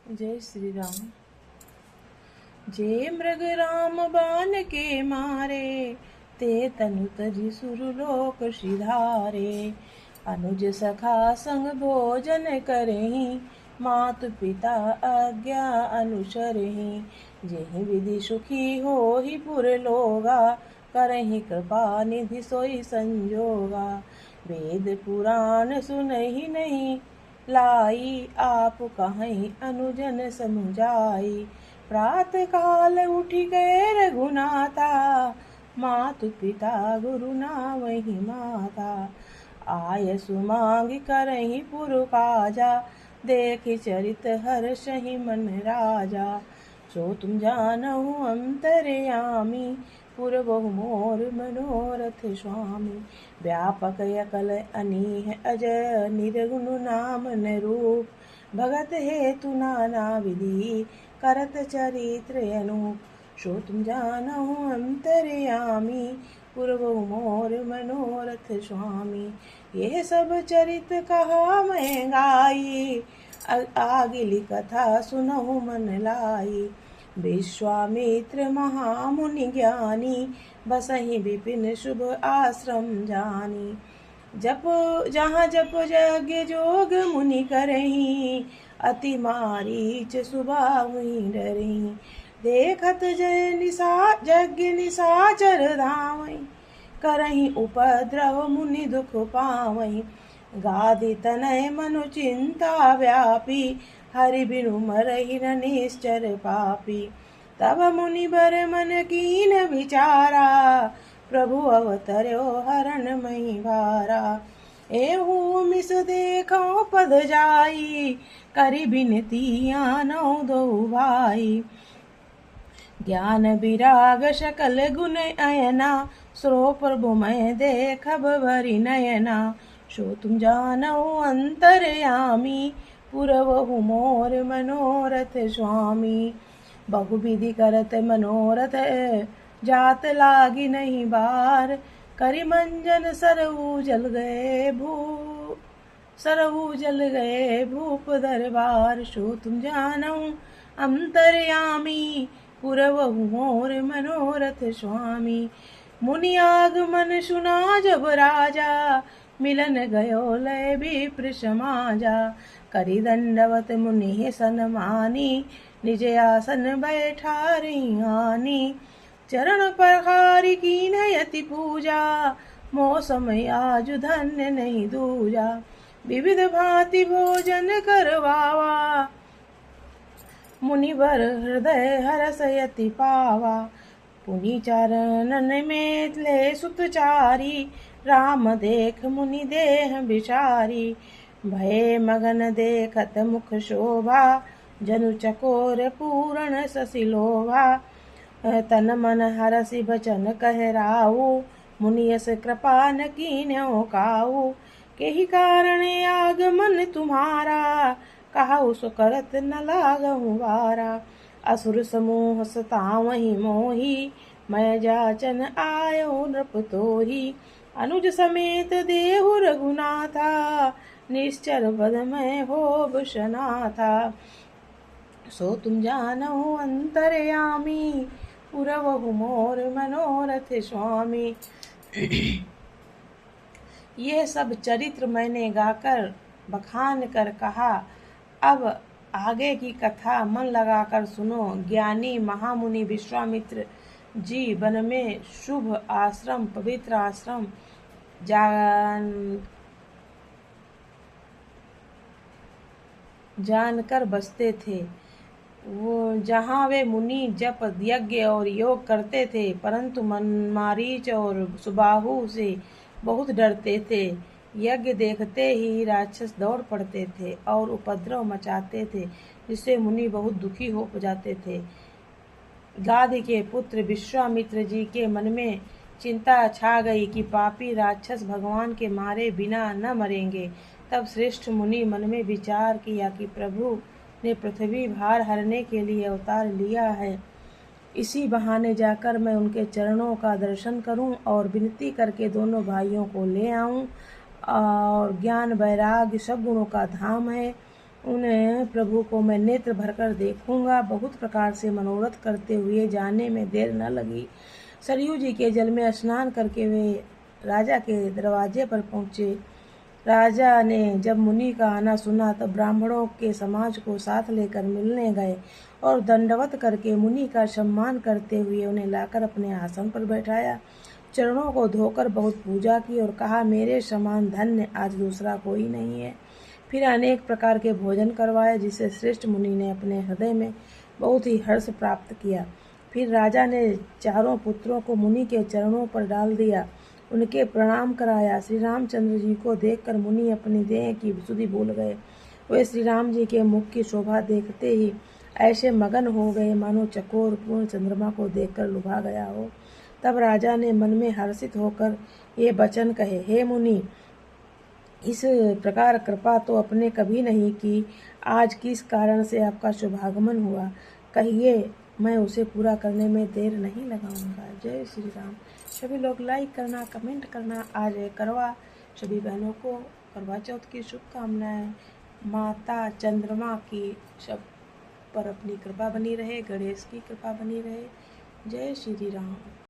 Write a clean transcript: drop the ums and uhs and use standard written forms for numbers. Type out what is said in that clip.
जय श्री राम। जे मृग राम बान के मारे, ते तनु तजि सुरलोक सिधारे। अनुज सखा संग भोजन करहि, मातु पिता आज्ञा अनुसरहि। जेहि विधि सुखी होहि पुर लोगा, करहि कृपा निधि सोई संजोगा। वेद पुराण सुनहि नहीं लाई, आप कहीं अनुजन समुझाई। प्रात काल उठि गए रघुनाथा, मातु पिता गुरु नावहि माता। आय सुमांग करहि पुर काजा, देखि चरित हर्षहि मन राजा। सो तुम जानहु अंतरयामी, पुर बहु मोर मनोरथ स्वामी। व्यापक सकल अनीह अजय, निर्गुण नाम न रूप। भगत हेतु नाना विधि, करत चरित्र अनूप। सो तुम जानहु अंतरयामी, पुर बहु मोर मनोरथ स्वामी। यह सब चरित कहा मैं गाई, आगिली कथा सुनहु मन लाई। विश्वामित्र महामुनि ज्ञानी, बसहि विपिन शुभ आश्रम जानी। जहाँ जप यज्ञ जोग मुनि करहि, अति मारीच सुबाहुनि डरहि। देखत यज्ञ निशाचर धावहि, करहि उपद्रव मुनि दुख पावहि। गादि तनय मनु चिंता व्यापी, हरि बिनु मरहि न निश्चर पापी। तब मुनि बर मन कीन विचारा, प्रभु अवतर्यो हरण मही भारा। एहू मिस देखो पद जाई, करि बिनती आनो दो भाई। ज्ञान विराग सकल गुण अयना, सो प्रभु मैं देखब भरि नयना। सो तुम जानहु अंतरयामी, पुर बहु मोर मनोरथ स्वामी। बहु विधि करत मनोरथ, जात लागी नहीं बार। करि मंजन सरऊ जल गए भूप दरबार। सो तुम जानहु अंतरयामी, पुर बहु मोर मनोरथ स्वामी। मुनि आगमन सुना जब राजा, मिलन गयो लय विप्र समाजा। करि दंडवत मुनि सन्मानी, निज आसन बैठारी आनी। चरण पखारि कीन यति पूजा, मोह समय आज धन्य नहीं दूजा। विविध भांति भोजन करवावा, मुनिवर हृदय हरस यति पावा। पुनि चरणन में ले सुतचारी, राम देख मुनि देह विचारी। भय मगन देखत मुख शोभा, जनु चकोर पूरण शशि लोभा। तन मन हरसि बचन कहराऊ, मुनि यस कृपा न कीन्यो काऊ। केहि कारण आगमन तुम्हारा, कहु सो करत न लागहु वारा। असुर समूह सतावहि मोहि, मैं जाचन आयो नृप तोहि। अनुज समेत देहु रघुनाथा, निश्चर बद में होब सनाथा। सो तुम जानहु अंतरयामी, पुर बहु मोर मनोरथ स्वामी। यह सब चरित्र मैंने गाकर बखान कर कहा। अब आगे की कथा मन लगाकर सुनो। ज्ञानी महामुनि विश्वामित्र जी वन में शुभ आश्रम, पवित्र आश्रम जानकर बसते थे। वो जहाँ वे मुनि जप यज्ञ और योग करते थे, परंतु मारीच और सुबाहु से बहुत डरते थे। यज्ञ देखते ही राक्षस दौड़ पड़ते थे और उपद्रव मचाते थे, जिससे मुनि बहुत दुखी हो जाते थे। गाधि के पुत्र विश्वामित्र जी के मन में चिंता छा गई कि पापी राक्षस भगवान के मारे बिना न मरेंगे। तब श्रेष्ठ मुनि मन में विचार किया कि प्रभु ने पृथ्वी भार हरने के लिए अवतार लिया है। इसी बहाने जाकर मैं उनके चरणों का दर्शन करूं और विनती करके दोनों भाइयों को ले आऊं। और ज्ञान वैराग्य सब गुणों का धाम है, उन्हें प्रभु को मैं नेत्र भरकर देखूंगा। बहुत प्रकार से मनोरथ करते हुए जाने में देर न लगी। सरयू जी के जल में स्नान करके वे राजा के दरवाजे पर पहुंचे। राजा ने जब मुनि का आना सुना तब ब्राह्मणों के समाज को साथ लेकर मिलने गए और दंडवत करके मुनि का सम्मान करते हुए उन्हें लाकर अपने आसन पर बैठाया। चरणों को धोकर बहुत पूजा की और कहा, मेरे समान धन्य आज दूसरा कोई नहीं है। फिर अनेक प्रकार के भोजन करवाए, जिससे श्रेष्ठ मुनि ने अपने हृदय में बहुत ही हर्ष प्राप्त किया। फिर राजा ने चारों पुत्रों को मुनि के चरणों पर डाल दिया, उनके प्रणाम कराया। श्री रामचंद्र जी को देखकर मुनि अपनी देह की सुधि भूल गए। वे श्री राम जी के मुख की शोभा देखते ही ऐसे मगन हो गए मानो चकोर पूर्ण चंद्रमा को देखकर लुभा गया हो। तब राजा ने मन में हर्षित होकर ये वचन कहे, हे मुनि, इस प्रकार कृपा तो अपने कभी नहीं की, आज किस कारण से आपका शुभागमन हुआ, कहिए, मैं उसे पूरा करने में देर नहीं लगाऊंगा। जय श्री राम। सभी लोग लाइक करना, कमेंट करना। आज करवा सभी बहनों को करवा चौथ की शुभकामनाएं। माता चंद्रमा की सब पर अपनी कृपा बनी रहे, गणेश की कृपा बनी रहे। जय श्री राम।